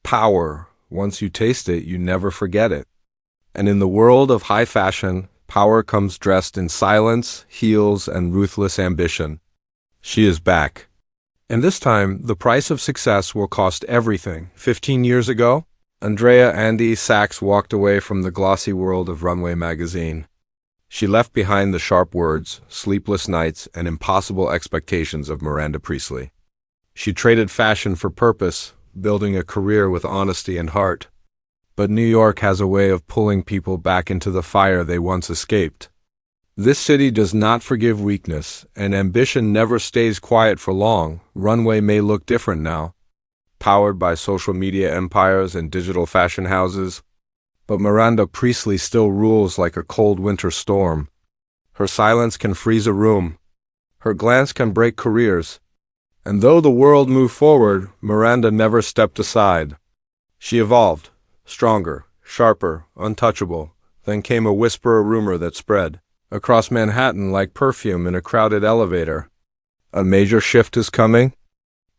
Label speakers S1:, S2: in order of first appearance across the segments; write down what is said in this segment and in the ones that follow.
S1: Power. Once you taste it, you never forget it. And in the world of high fashion, power comes dressed in silence, heels, and ruthless ambition. She is back. And this time, the price of success will cost everything. 15 years ago, Andy Sachs walked away from the glossy world of Runway Magazine. She left behind the sharp words, sleepless nights, and impossible expectations of Miranda Priestly. She traded fashion for purpose, building a career with honesty and heart. But New York has a way of pulling people back into the fire they once escaped. This city does not forgive weakness, and ambition never stays quiet for long. Runway may look different now, powered by social media empires and digital fashion houses, but Miranda Priestly still rules like a cold winter storm. Her silence can freeze a room. Her glance can break careers. And though the world moved forward, Miranda never stepped aside. She evolved, stronger, sharper, untouchable. Then came a whisper, a rumor that spread across Manhattan like perfume in a crowded elevator. A major shift is coming.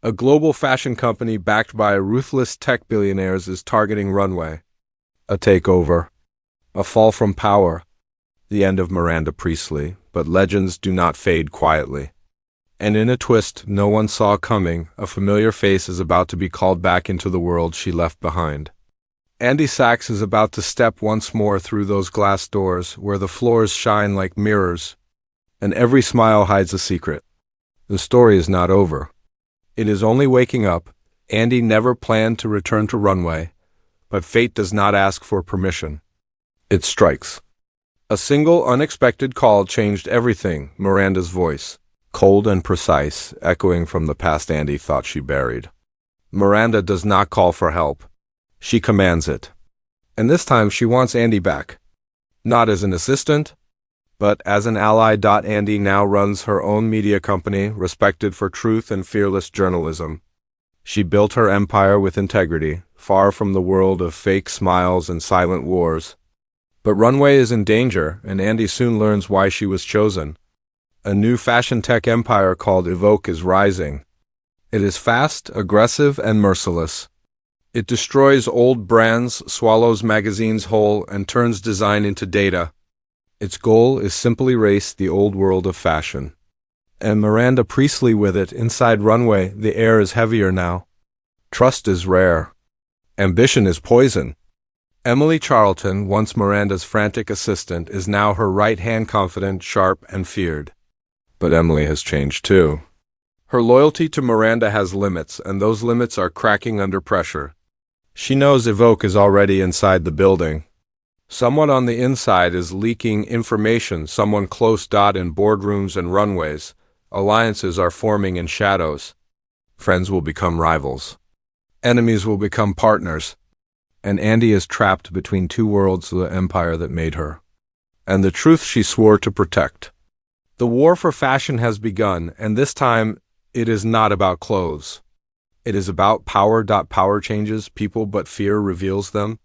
S1: A global fashion company backed by ruthless tech billionaires is targeting Runway. A takeover. A fall from power. The end of Miranda Priestly, but legends do not fade quietly. And in a twist no one saw coming, a familiar face is about to be called back into the world she left behind. Andy Sachs is about to step once more through those glass doors where the floors shine like mirrors, and every smile hides a secret. The story is not over. It is only waking up. Andy never planned to return to Runway, but fate does not ask for permission. It strikes. A single unexpected call changed everything. Miranda's voice, cold and precise, echoing from the past Andy thought she buried. Miranda does not call for help. She commands it. And this time she wants Andy back. Not as an assistant, but as an ally. Andy now runs her own media company, respected for truth and fearless journalism. She built her empire with integrity, far from the world of fake smiles and silent wars. But Runway is in danger, and Andy soon learns why she was chosen. A new fashion tech empire called Evoke is rising. It is fast, aggressive, and merciless. It destroys old brands, swallows magazines whole, and turns design into data. Its goal is simply erase the old world of fashion. And Miranda Priestly with it. Inside Runway, the air is heavier now. Trust is rare. Ambition is poison. Emily Charlton, once Miranda's frantic assistant, is now her right-hand, confident, sharp, and feared. But Emily has changed too. Her loyalty to Miranda has limits, and those limits are cracking under pressure. She knows Evoke is already inside the building. Someone on the inside is leaking information, someone close. In boardrooms and runways, alliances are forming in shadows. Friends will become rivals. Enemies will become partners. And Andy is trapped between two worlds, the empire that made her, and the truth she swore to protect. The war for fashion has begun, and this time it is not about clothes. It is about power. Power changes people, but fear reveals them.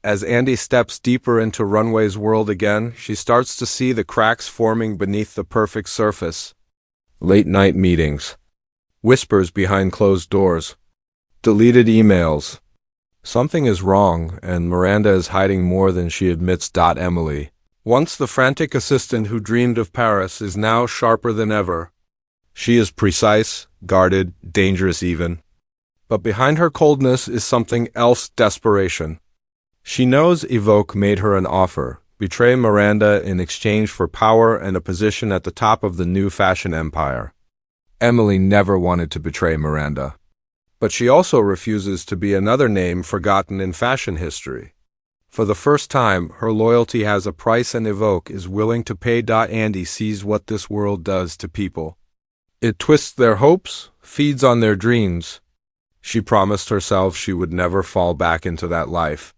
S1: As Andy steps deeper into Runway's world again, she starts to see the cracks forming beneath the perfect surface. Late-night meetings. Whispers behind closed doors. Deleted emails. Something is wrong, and Miranda is hiding more than she admits. Emily, once the frantic assistant who dreamed of Paris, is now sharper than ever. She is precise, guarded, dangerous even. But behind her coldness is something else: desperation. She knows Evoke made her an offer, betray Miranda in exchange for power and a position at the top of the new fashion empire. Emily never wanted to betray Miranda. But she also refuses to be another name forgotten in fashion history. For the first time, her loyalty has a price, and Evoke is willing to pay. Andy sees what this world does to people. It twists their hopes, feeds on their dreams. She promised herself she would never fall back into that life.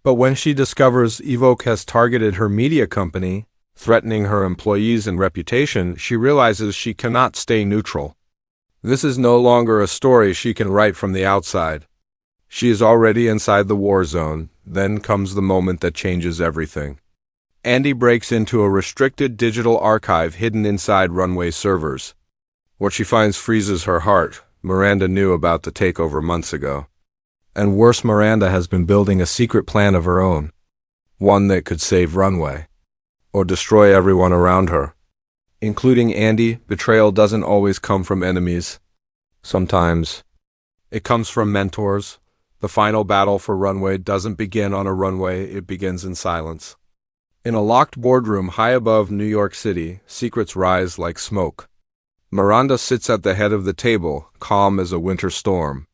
S1: But when she discovers Evoke has targeted her media company, threatening her employees and reputation, she realizes she cannot stay neutral. This is no longer a story she can write from the outside. She is already inside the war zone. Then comes the moment that changes everything. Andy breaks into a restricted digital archive hidden inside Runway servers. What she finds freezes her heart. Miranda knew about the takeover months ago. And worse, Miranda has been building a secret plan of her own, one that could save Runway, or destroy everyone around her, including Andy. Betrayal doesn't always come from enemies. Sometimes it comes from mentors. The final battle for Runway doesn't begin on a runway, it begins in silence. In a locked boardroom high above New York City, secrets rise like smoke. Miranda sits at the head of the table, calm as a winter storm.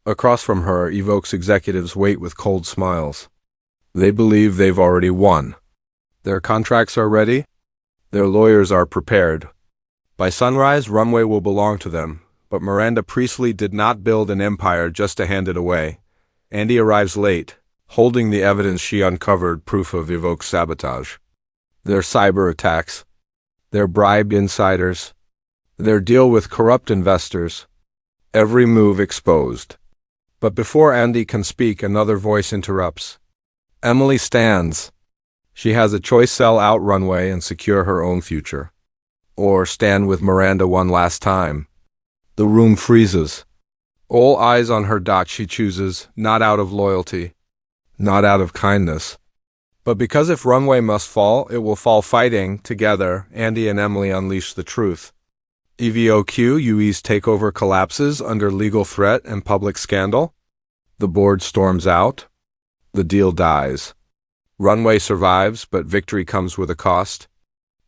S1: Across from her, Evoque's executives wait with cold smiles. They believe they've already won. Their contracts are ready. Their lawyers are prepared. By sunrise, Runway will belong to them. But Miranda Priestly did not build an empire just to hand it away. Andy arrives late, holding the evidence she uncovered, proof of Evoque's sabotage. Their cyber attacks, their bribed insiders, their deal with corrupt investors, every move exposed. But before Andy can speak, another voice interrupts. Emily stands. She has a choice: sell out Runway and secure her own future, or stand with Miranda one last time. The room freezes. All eyes on her. She chooses, not out of loyalty, not out of kindness, but because if Runway must fall, it will fall fighting. Together, Andy and Emily unleash the truth. UE's takeover collapses under legal threat and public scandal. The board storms out. The deal dies. Runway survives, but victory comes with a cost.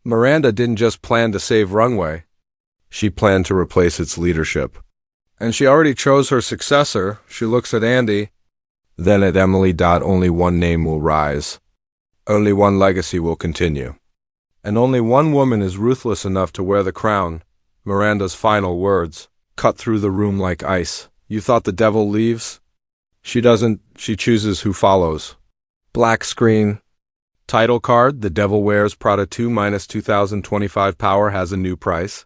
S1: Miranda didn't just plan to save Runway. She planned to replace its leadership. And she already chose her successor. She looks at Andy, then at Emily. Only one name will rise. Only one legacy will continue. And only one woman is ruthless enough to wear the crown. Miranda's final words cut through the room like ice. You thought the devil leaves? She doesn't. She chooses who follows. Black screen. Title card: The Devil Wears Prada 2 - 2025 Power has a new price.